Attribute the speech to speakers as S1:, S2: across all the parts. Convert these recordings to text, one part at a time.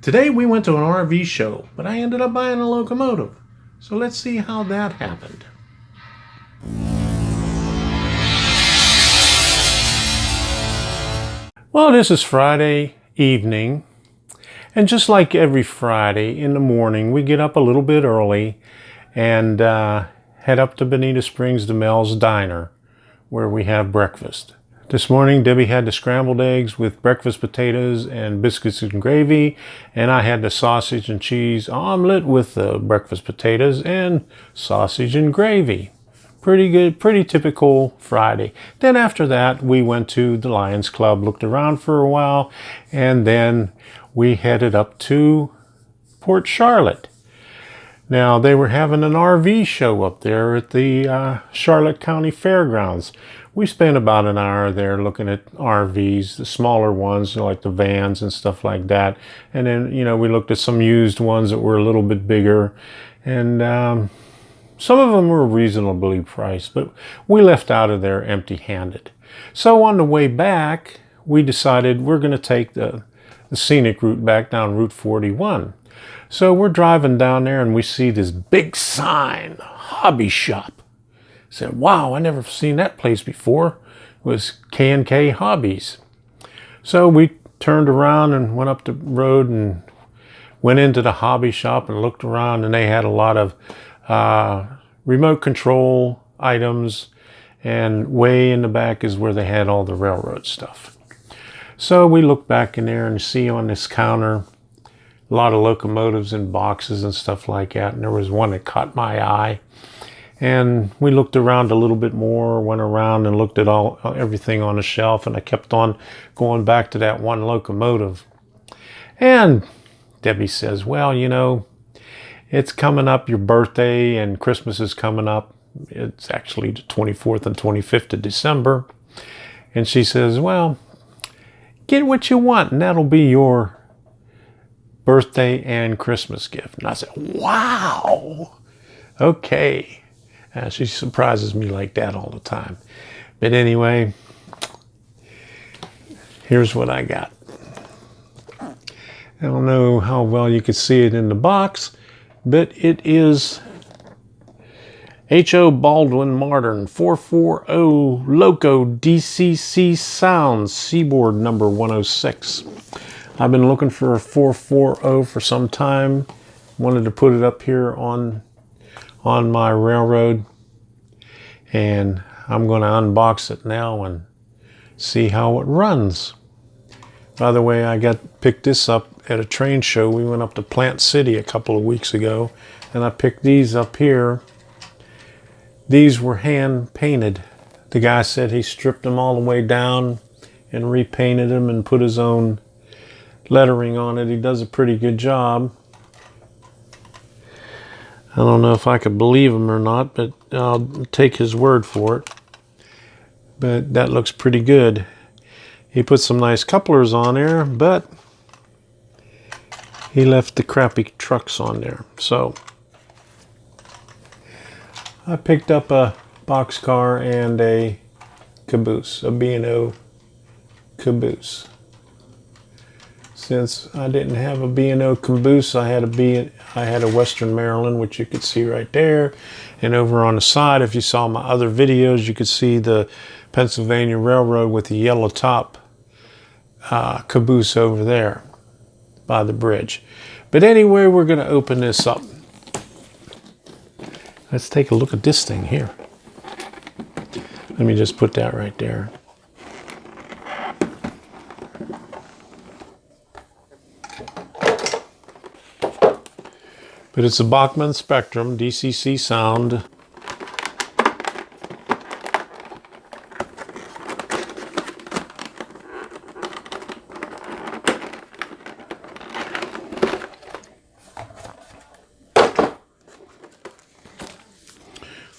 S1: Today we went to an RV show, but I ended up buying a Locomotive. So let's see how that happened. Well, this is Friday evening, and just like every Friday in the morning, we get up a little bit early and head up to Bonita Springs to Mel's Diner, where we have breakfast. This morning, Debbie had the scrambled eggs with breakfast potatoes and biscuits and gravy, and I had the sausage and cheese omelet with the breakfast potatoes and sausage and gravy. Pretty good, pretty typical Friday. Then after that, we went to the Lions Club, looked around for a while, and then we headed up to Port Charlotte. Now, they were having an RV show up there at the Charlotte County Fairgrounds. We spent about an hour there looking at RVs, the smaller ones, like the vans and stuff like that. And then, we looked at some used ones that were a little bit bigger. And some of them were reasonably priced, but we left out of there empty-handed. So on the way back, we decided we're going to take the scenic route back down Route 41. So we're driving down there and we see this big sign, hobby shop. I said, wow, I never seen that place before. It was K&K Hobbies. So we turned around and went up the road and went into the hobby shop and looked around, and they had a lot of remote control items, and way in the back is where they had all the railroad stuff. So we looked back in there and see on this counter a lot of locomotives and boxes and stuff like that, and there was one that caught my eye. And we looked around a little bit more, went around and looked at everything on the shelf, and I kept on going back to that one locomotive. And Debbie says, well, it's coming up, your birthday, and Christmas is coming up. It's actually the 24th and 25th of December. And she says, well, get what you want, and that'll be your birthday and Christmas gift. And I said, wow, okay. She surprises me like that all the time. But anyway, here's what I got. I don't know how well you could see it in the box, but it is H.O. Baldwin Martin 440 Loco DCC Sounds Seaboard number 106. I've been looking for a 440 for some time. Wanted to put it up here on my railroad, and I'm going to unbox it now and see how it runs. By the way, I picked this up at a train show. We went up to Plant City a couple of weeks ago, and I picked these up here. These were hand painted. The guy said he stripped them all the way down and repainted them and put his own lettering on it. He does a pretty good job. I don't know if I could believe him or not, but I'll take his word for it. But that looks pretty good. He put some nice couplers on there, but he left the crappy trucks on there. So I picked up a boxcar and a caboose, a B&O caboose. Since I didn't have a B&O caboose, I had a Western Maryland, which you could see right there. And over on the side, if you saw my other videos, you could see the Pennsylvania Railroad with the yellow top caboose over there by the bridge. But anyway, we're going to open this up. Let's take a look at this thing here. Let me just put that right there. But it's a Bachmann Spectrum DCC sound.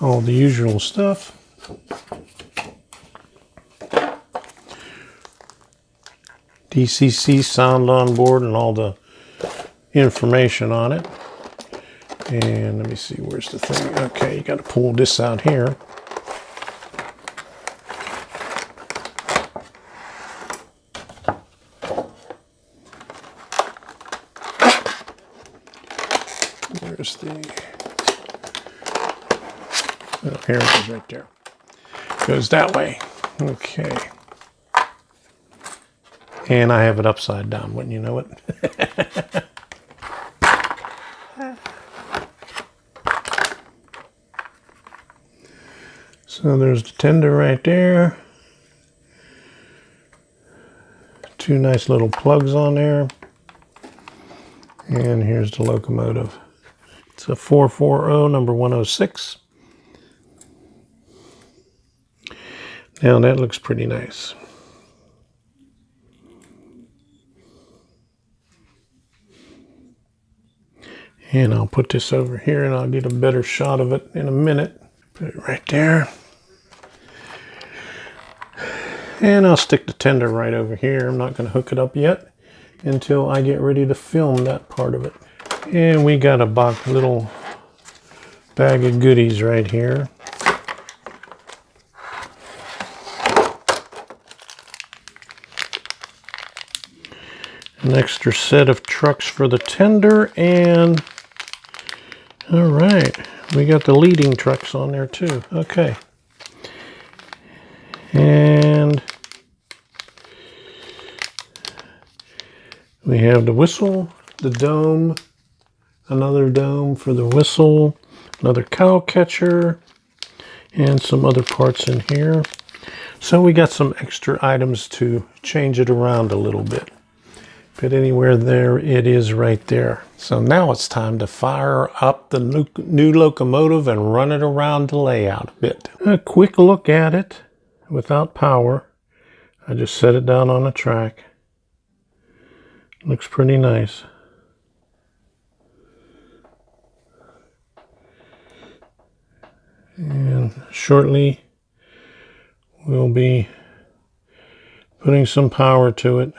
S1: All the usual stuff. DCC sound on board and all the information on it. And let me see, where's the thing? Okay, you got to pull this out here. There's the, oh, here it is right there. Goes that way. Okay. And I have it upside down, wouldn't you know it? So there's the tender right there. Two nice little plugs on there. And here's the locomotive. It's a 440 number 106. Now that looks pretty nice. And I'll put this over here and I'll get a better shot of it in a minute. Put it right there. And I'll stick the tender right over here. I'm not going to hook it up yet until I get ready to film that part of it. And we got a little bag of goodies right here. An extra set of trucks for the tender, and all right, we got the leading trucks on there too. Okay. And we have the whistle, the dome, another dome for the whistle, another cow catcher, and some other parts in here. So we got some extra items to change it around a little bit. But anywhere there, it is right there. So now it's time to fire up the new locomotive and run it around the layout a bit. A quick look at it without power. I just set it down on the track. Looks pretty nice. And shortly we'll be putting some power to it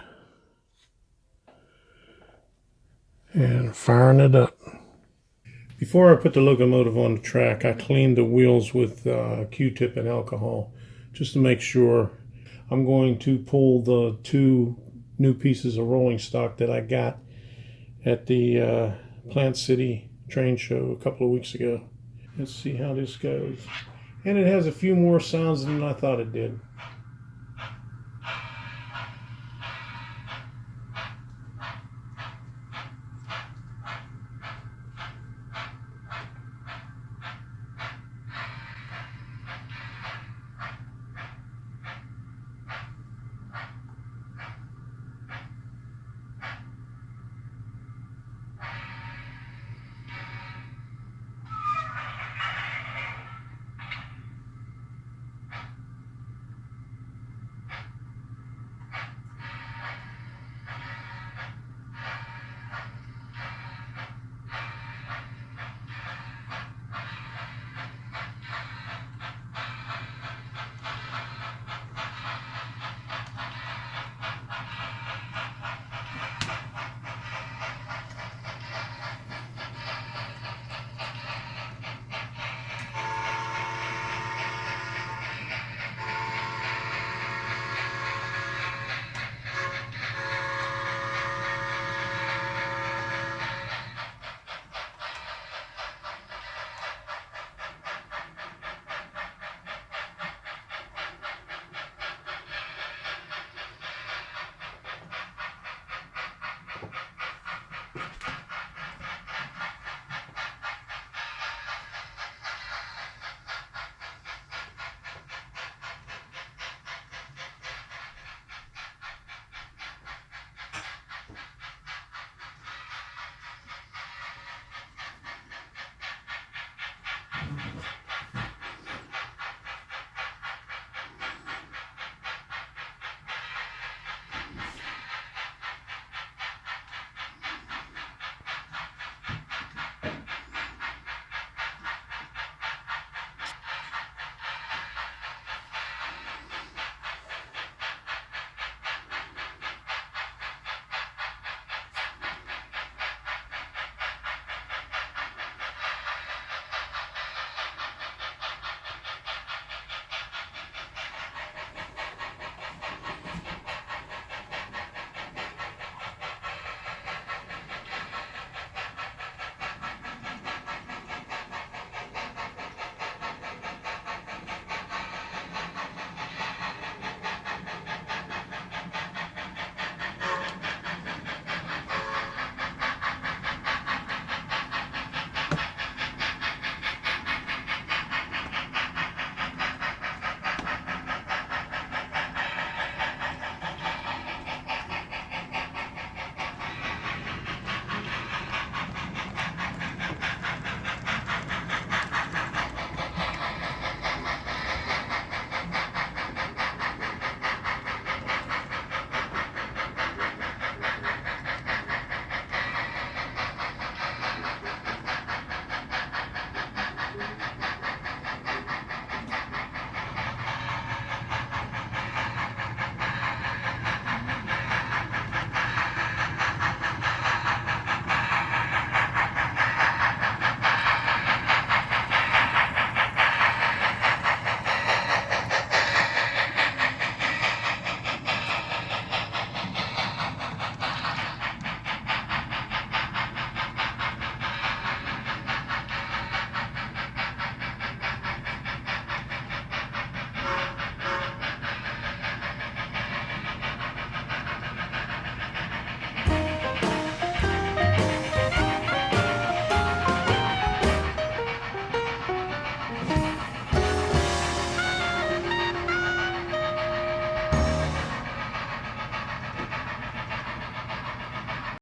S1: and firing it up. Before I put the locomotive on the track, I cleaned the wheels with Q-tip and alcohol just to make sure. I'm going to pull the two new pieces of rolling stock that I got at the Plant City train show a couple of weeks ago. Let's see how this goes. And it has a few more sounds than I thought it did.